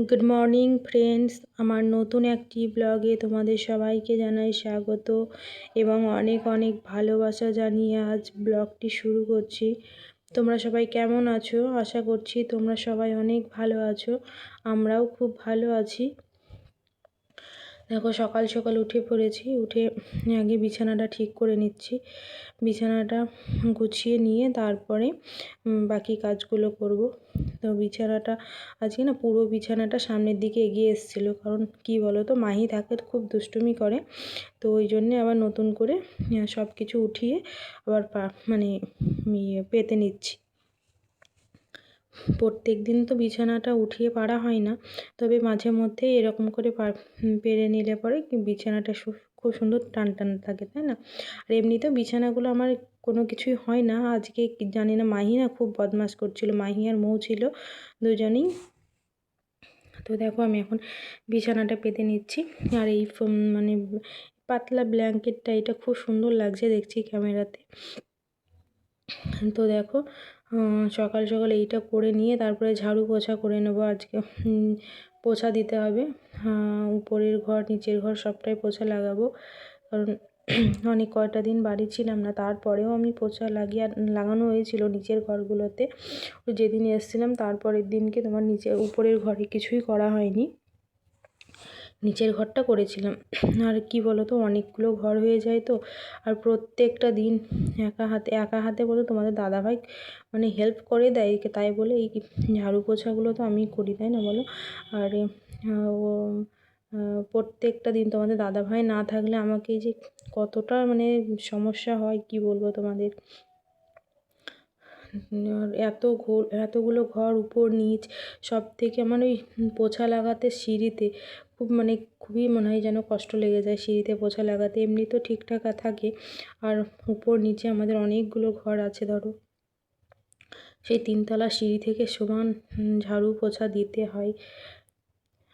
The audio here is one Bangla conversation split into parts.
গুড মর্নিং ফ্রেন্ডস, আমার নতুন একটি ব্লগে তোমাদের সবাইকে জানাই স্বাগত এবং অনেক অনেক ভালোবাসা জানিয়ে আজ ব্লগটি শুরু করছি। তোমরা সবাই কেমন আছো? আশা করছি তোমরা সবাই অনেক ভালো আছো। আমরাও খুব ভালো আছি। দেখো, সকাল সকাল উঠে পড়েছি। উঠে আগে বিছানাটা ঠিক করে নিচ্ছি। বিছানাটা গুছিয়ে নিয়ে তারপরে বাকি কাজগুলো করব। তো বিছানাটা আজকে না পুরো বিছানাটা সামনের দিকে এগিয়ে এসেছিলো, কারণ কি বলো তো, মাহি থাকে খুব দুষ্টুমি করে। তো ওই জন্যে আবার নতুন করে সব কিছু উঠিয়ে আবার পেতে নিচ্ছি। প্রত্যেক দিন তো বিছানাটা উঠিয়ে পারা হয় না, তবে মাঝে মধ্যে এরকম করে পেরে নিলে পরে বিছানাটা খুব সুন্দর টান টান থাকে, তাই না? আর এমনিতেও বিছানাগুলো আমার কোনো কিছুই হয় না। আজকে জানি না, মাহি না খুব বদমাশ করছিল। মাহি আর মৌ ছিল দুজনেই। তো দেখো, আমি এখন বিছানাটা পেতে নিচ্ছি। আর এই পাতলা ব্ল্যাঙ্কেটটা, এটা খুব সুন্দর লাগছে দেখছি ক্যামেরাতে। তো দেখো, সকাল সকাল এইটা করে নিয়ে তারপরে ঝাড়ু পোছা করে নেবো। আজকে পোছা দিতে হবে, উপরের ঘর নিচের ঘর সবটাই পোছা লাগাবো। কারণ অনেক কয়টা দিন বাড়ি ছিলাম না, তারপরেও আমি পোছা লাগানো হয়েছিল নিচের ঘরগুলোতে। যেদিন এসেছিলাম তারপরের দিনকে তোমার উপরের ঘরে কিছুই করা হয়নি, নিচের ঘরটা করেছিলাম। আর কি বলো তো, অনেকগুলো ঘর হয়ে যায় তো, আর প্রত্যেকটা দিন একা হাতে বলো, তোমাদের দাদাভাই হেল্প করে দেয়, তাই বলে এই ঝাড়ু পোছাগুলো তো আমি করি, তাই না বলো? আর ও প্রত্যেকটা দিন তোমাদের দাদাভাই না থাকলে আমাকে যে কতটা সমস্যা হয় কি বলবো তোমাদের। এতগুলো ঘর উপর নিচ সব থেকে আমার ওই পোছা লাগাতে সিঁড়িতে খুবই মনে হয় যেন কষ্ট লেগে যায় সিঁড়িতে পোছা লাগাতে। এমনি তো ঠিকঠাক থাকে, আর উপর নিচে আমাদের অনেকগুলো ঘর আছে। ধরো, সেই 3তলা সিঁড়ি থেকে সমান ঝাড়ু পোছা দিতে হয়।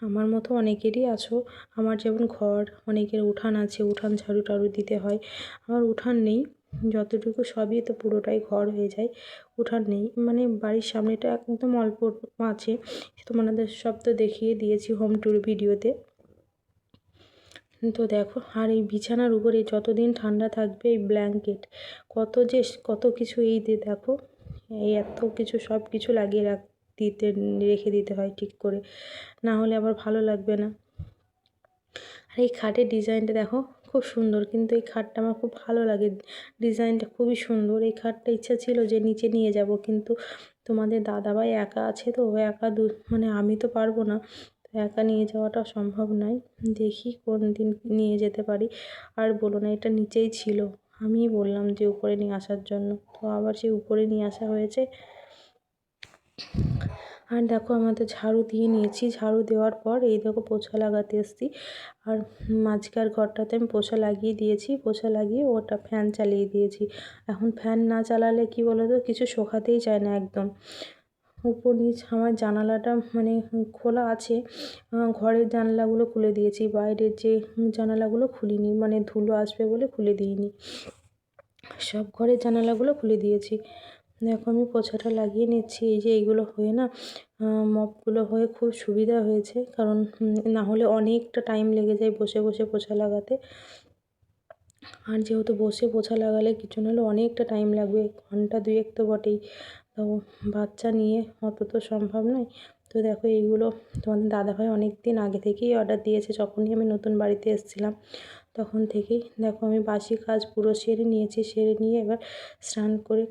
আমার মতো অনেকেরই আছো, আমার যেমন ঘর, অনেকের উঠান আছে, উঠান ঝাড়ু টাড়ু দিতে হয়। আমার উঠান নেই, যতটুকু সবই তো পুরোটাই ঘর হয়ে যায়। উঠান নেই, বাড়ির সামনেটা একদম অল্প আছে। তোমাদের সব তো দেখিয়ে দিয়েছি হোম ট্যুর ভিডিওতে। তো দেখো, আর এই বিছানার উপরে যতদিন ঠান্ডা থাকবে এই ব্ল্যাঙ্কেট, কত কিছু দেখো, এই এত কিছু সব কিছু লাগিয়ে রেখে দিতে হয় ঠিক করে, না হলে আবার ভালো লাগবে না। আর এই খাটের ডিজাইনটা দেখো, খুব সুন্দর, কিন্তু এই খাটটা আমার খুব ভালো লাগে, ডিজাইনটা খুবই সুন্দর। এই খাটটা ইচ্ছা ছিল যে নিচে নিয়ে যাব, কিন্তু তোমাদের দাদাভাই একা আছে তো, একা আমি তো পারবো না, তো একা নিয়ে যাওয়াটা সম্ভব নয়। দেখি কোন দিন নিয়ে যেতে পারি। আর বলো না, এটা নিচেই ছিল, আমি বললাম যে উপরে নিয়ে আসার জন্য, তো আবার সেই উপরে নিয়ে আসা হয়েছে। আর দেখো, আমাদের ঝাড়ু দিয়ে নিয়েছি, ঝাড়ু দেওয়ার পর এই দেখো পোছা লাগাতে এসেছি। আর মাঝকার ঘরটাতে আমি পোছা লাগিয়ে দিয়েছি, পোছা লাগিয়ে ওটা ফ্যান চালিয়ে দিয়েছি। এখন ফ্যান না চালালে কি বলো তো, কিছু শোকাতেই চায় না একদম। উপর নিচ আমার জানালাটা খোলা আছে, ঘরের জানালাগুলো খুলে দিয়েছি, বাইরের যে জানালাগুলো খুলিনি, ধুলো আসবে বলে খুলে দিইনি। সব ঘরের জানালাগুলো খুলে দিয়েছি। দেখো, আমি পোছাটা লাগিয়ে নিচ্ছি। এই যে এইগুলো হয়ে না, মপগুলো হয়ে খুব সুবিধা হয়েছে, কারণ না হলে অনেকটা টাইম লেগে যায় বসে বসে পোছা লাগাতে। আর যেহেতু বসে পোছা লাগালে কিছু না হলে অনেকটা টাইম লাগবে, ঘন্টা 2-1 তো বটেই। তো বাচ্চা নিয়ে অত তো সম্ভব নয়। তো দেখো, এইগুলো তোমাদের দাদাভাই অনেক দিন আগে থেকেই অর্ডার দিয়েছে, যখনই আমি নতুন বাড়িতে এসেছিলাম তখন থেকেই। দেখো, আমি বাসি কাজ পুরো সেরে নিয়েছি, সেরে নিয়ে এবার স্নান করে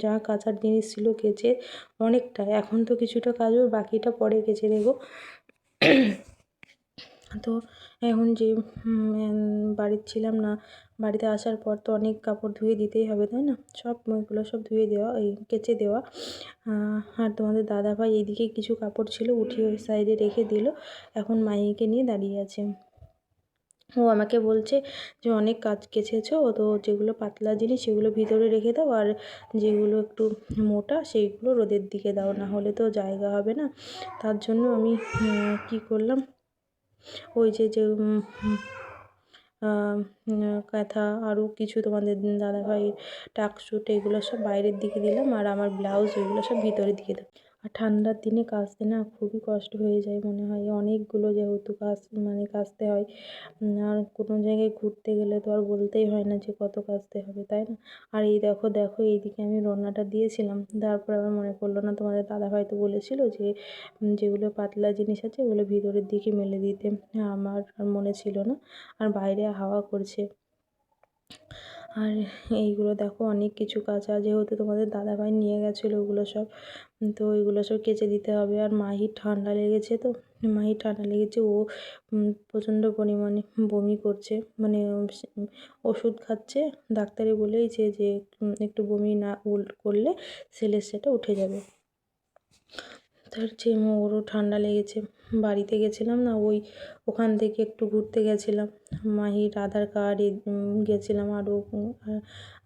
যা কাচার জিনিস ছিল কেচে, অনেকটা, এখন তো কিছুটা কাচবো, বাকিটা পরে কেচে দেবো। তো এখন যে বাড়িতে ছিলাম না, বাড়িতে আসার পর তো অনেক কাপড় ধুয়ে দিতেই হবে, তাই না? ওইগুলো সব ধুয়ে দেওয়া, কেচে দেওয়া। আর তোমাদের দাদাভাই এইদিকে কিছু কাপড় ছিল উঠিয়ে ওই সাইডে রেখে দিল, এখন মাহিকে নিয়ে দাঁড়িয়ে আছে। ও আমাকে বলছে যে অনেক কাজ কেচেছো, তো যেগুলো পাতলা জিনিস সেগুলো ভিতরে রেখে দাও, আর যেগুলো একটু মোটা সেইগুলো রোদের দিকে দাও, না হলে তো জায়গা হবে না। তার জন্য আমি কি করলাম, ওই যে কাঁথা আরও কিছু তোমাদের দাদাভাইয়ের টাকস্যুট এগুলো সব বাইরের দিকে দিলাম, আর আমার ব্লাউজ ওইগুলো সব ভিতরের দিকে দিলাম। আর ঠান্ডার দিনে কাচতে না খুবই কষ্ট হয়ে যায় মনে হয়, অনেকগুলো যেহেতু কাচতে হয়। আর কোনো জায়গায় ঘুরতে গেলে তো আর বলতেই হয় না যে কত কাচতে হবে, তাই না? আর এই দেখো এইদিকে আমি রান্নাটা দিয়েছিলাম, তারপর আবার মনে পড়লো না, তোমাদের দাদাভাই তো বলেছিল যে যেগুলো পাতলা জিনিস আছে ওগুলো ভিতরের দিকে মেলে দিতে। আমার আর মনে ছিল না, আর বাইরে হাওয়া করছে। আর এইগুলো দেখো অনেক কিছু কাচা, যেহেতু তোমাদের দাদাভাই নিয়ে গেছিলো ওগুলো সব, তো ওইগুলো সব কেচে দিতে হবে। আর মাহির ঠান্ডা লেগেছে, তো মাহির ঠান্ডা লেগেছে, ও প্রচণ্ড পরিমাণে বমি করছে, মানে ওষুধ খাচ্ছে। ডাক্তারে বলেইছে যে একটু বমি না করলে সেলের সেটা উঠে যাবে। তার চেয়ে ওরও ঠান্ডা লেগেছে। বাড়িতে গেছিলাম না, ওখান থেকে একটু ঘুরতে গেছিলাম, মাহির আধার কার্ড গেছিলাম, আরও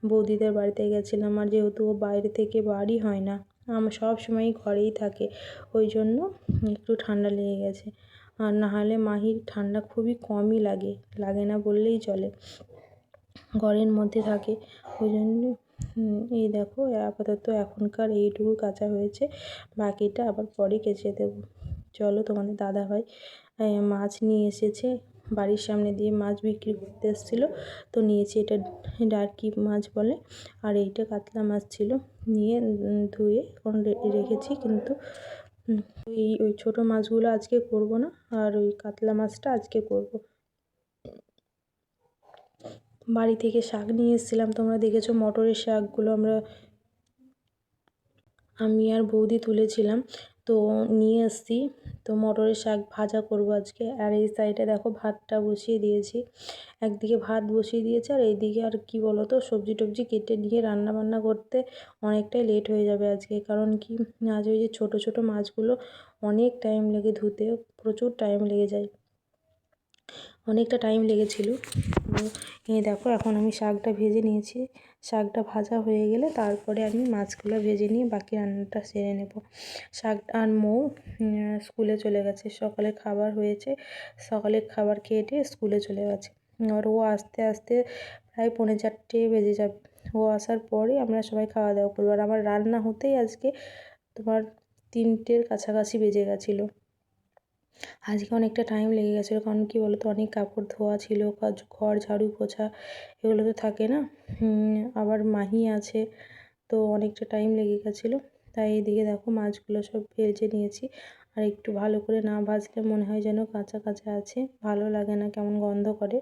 বৌদিদের বাড়িতে গেছিলাম। আর যেহেতু ও বাইরে থেকে বাড়ি হয় না, আমার সব সময়ই ঘরেই থাকে, ওই জন্য একটু ঠান্ডা লেগে গেছে। আর নাহলে মাহির ঠান্ডা খুবই কমই লাগে না বললেই চলে, ঘরের মধ্যে থাকে, ওই জন্য। এই দেখো আপাতত এখনকার এইটুকু কাচা হয়েছে, বাকিটা আবার পরে কেচে দেবো। চলো, তোমাদের দাদাভাই মাছ নিয়ে এসেছে, বাড়ির সামনে দিয়ে মাছ বিক্রি করতে এসেছিলো, তো নিয়েছি। এটা ডার্কি মাছ বলে, আর এইটা কাতলা মাছ ছিল, নিয়ে ধুয়ে এখন রেখেছি। কিন্তু ওই ছোটো মাছগুলো আজকে করব না, আর ওই কাতলা মাছটা আজকে করব। বাড়ি থেকে শাক নিয়ে এসেছিলাম, তোমরা দেখেছো মটরের শাকগুলো আমি আর বৌদি তুলেছিলাম, তো নিয়ে এসেছি। তো মটরের শাক ভাজা করব আজকে। আর এই সাইডে দেখো ভাতটা বসিয়ে দিয়েছি, একদিকে ভাত বসিয়ে দিয়েছি, আর এইদিকে আর কি বলো তো, সবজি টবজি কেটে নিয়ে রান্না বান্না করতে অনেকটাই লেট হয়ে যাবে আজকে। কারণ কি, আজ ওই যে ছোটো ছোটো মাছগুলো অনেক টাইম লেগে ধুতে, প্রচুর টাইম লেগে যায়, অনেকটা টাইম লেগেছিলো। এই দেখো এখন আমি শাকটা ভেজে নিয়েছি, শাকটা ভাজা হয়ে গেলে তারপরে আমি মাছগুলো ভেজে নিয়ে বাকি রান্নাটা সেরে নেব। শাক আর মৌ স্কুলে চলে গেছে, সকালে খাবার হয়েছে, সকালে খাবার খেয়ে স্কুলে চলে গেছে। আর ও আস্তে আস্তে প্রায় 3:45 বেজে যাবে, ও আসার পরে আমরা সবাই খাওয়া দাওয়া করবো। আর আমার রান্না হতেই আজকে তোমার 3টের কাছাকাছি বেজে গেছিলো। আজকে অনেকটা টাইম লেগে গেছিলো, কারণ কী বলো তো, অনেক কাপড় ধোয়া ছিল, ঘর ঝাড়ু পোছা এগুলো তো থাকে না, আবার মাহি আছে, তো অনেকটা টাইম লেগে গেছিলো। তাই এদিকে দেখো মাছগুলো সব ভেজে নিয়েছি। আর একটু ভালো করে না ভাজলে মনে হয় যেন কাঁচা কাঁচা আছে, ভালো লাগে না, কেমন গন্ধ করে।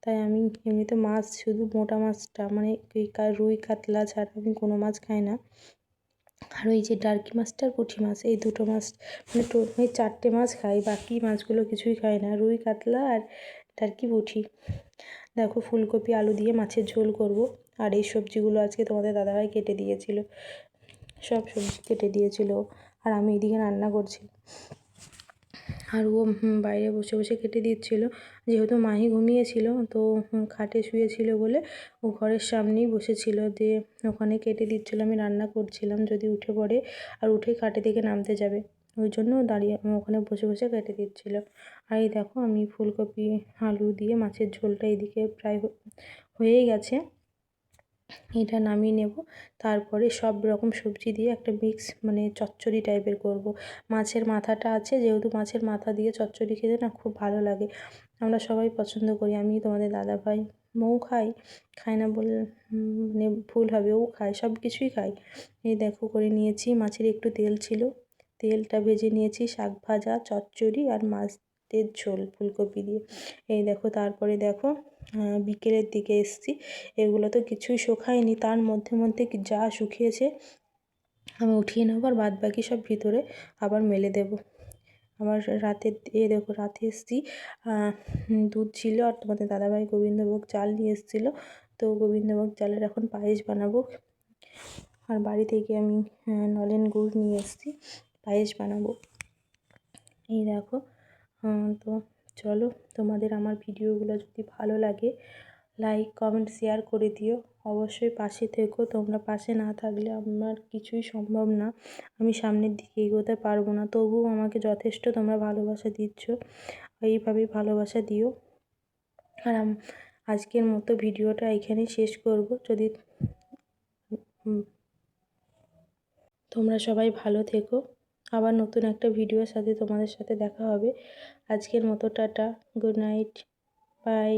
তাই আমি এমনিতে মাছ শুধু মোটা মাছটা, মানে রুই কাতলা ছাড়া আমি কোনো মাছ খাই না। আর ওই যে টার্কি মাছটা আর পুঁটি মাছ, এই দুটো মাছ, মানে এই 4টে মাছ খাই, বাকি মাছগুলো কিছুই খাই না, রুই কাতলা আর টার্কি পুঁটি। দেখো ফুলকপি আলু দিয়ে মাছের ঝোল করব। আর এই সবজিগুলো আজকে তোমাদের দাদাভাই কেটে দিয়েছিল, সব সবজি কেটে দিয়েছিল, আর আমি এদিকে রান্না করছি। আর ও বাইরে বসে বসে কেটে দিচ্ছিলো, যেহেতু মাহি ঘুমিয়েছিল, তো খাটে শুয়েছিল বলে ও ঘরের সামনেই বসেছিল, দিয়ে ওখানে কেটে দিচ্ছিলো, আমি রান্না করছিলাম, যদি উঠে পড়ে আর উঠে খাটে থেকে নামতে যাবে, ওই জন্য দাঁড়িয়ে ওখানে বসে বসে কেটে দিচ্ছিল। আর এই দেখো আমি ফুলকপি আলু দিয়ে মাছের ঝোলটা এদিকে প্রায় হয়েই গেছে, এটা নামিয়ে নেব। তারপরে সব রকম সবজি দিয়ে একটা মিক্স, মানে চচ্চড়ি টাইপের করব। মাছের মাথাটা আছে, যেহেতু মাছের মাথা দিয়ে চচ্চড়ি খেতে না খুব ভালো লাগে, আমরা সবাই পছন্দ করি, আমি, তোমাদের দাদাভাই, মৌ খায় না বলে মানে ভুল হবে, ও খায়, সব কিছুই খায়। এই দেখো করে নিয়েছি, মাছের একটু তেল ছিল, তেলটা ভেজে নিয়েছি, শাক ভাজা, চচ্চড়ি আর মাছের ঝোল ফুলকপি দিয়ে। এই দেখো তারপরে দেখো বিকেলের দিকে এসেছি, এগুলো তো কিছুই শুকায়নি, তার মধ্যে মধ্যে যা শুকিয়েছে আমি উঠিয়ে নেবো, আর বাদ বাকি সব ভিতরে আবার মেলে দেবো। আবার রাতে দেখো রাতে এসেছি, দুধ ছিল, আর তোমাদের দাদাভাই গোবিন্দভোগ চাল নিয়ে এসেছিলো, তো গোবিন্দভোগ চালের এখন পায়েস বানাবো। আর বাড়ি থেকে আমি নলেন গুড় নিয়ে এসেছি, পায়েস বানাবো। এই দেখো, তো চলো, তোমাদের আমার ভিডিওগুলো যদি ভালো লাগে লাইক কমেন্ট শেয়ার করে দিও, অবশ্যই পাশে থেকো, তোমরা পাশে না থাকলে আমার কিছুই সম্ভব না, আমি সামনের দিকে এগোতে পারবো না। তবুও আমাকে যথেষ্ট তোমরা ভালোবাসা দিচ্ছ, এইভাবেই ভালোবাসা দিও। আর আজকের মতো ভিডিওটা এখানেই শেষ করব। যদি তোমরা সবাই ভালো থেকো। আবার নতুন একটা ভিডিওর সাথে তোমাদের সাথে দেখা হবে। আজকের মতো টাটা, গুড নাইট, বাই।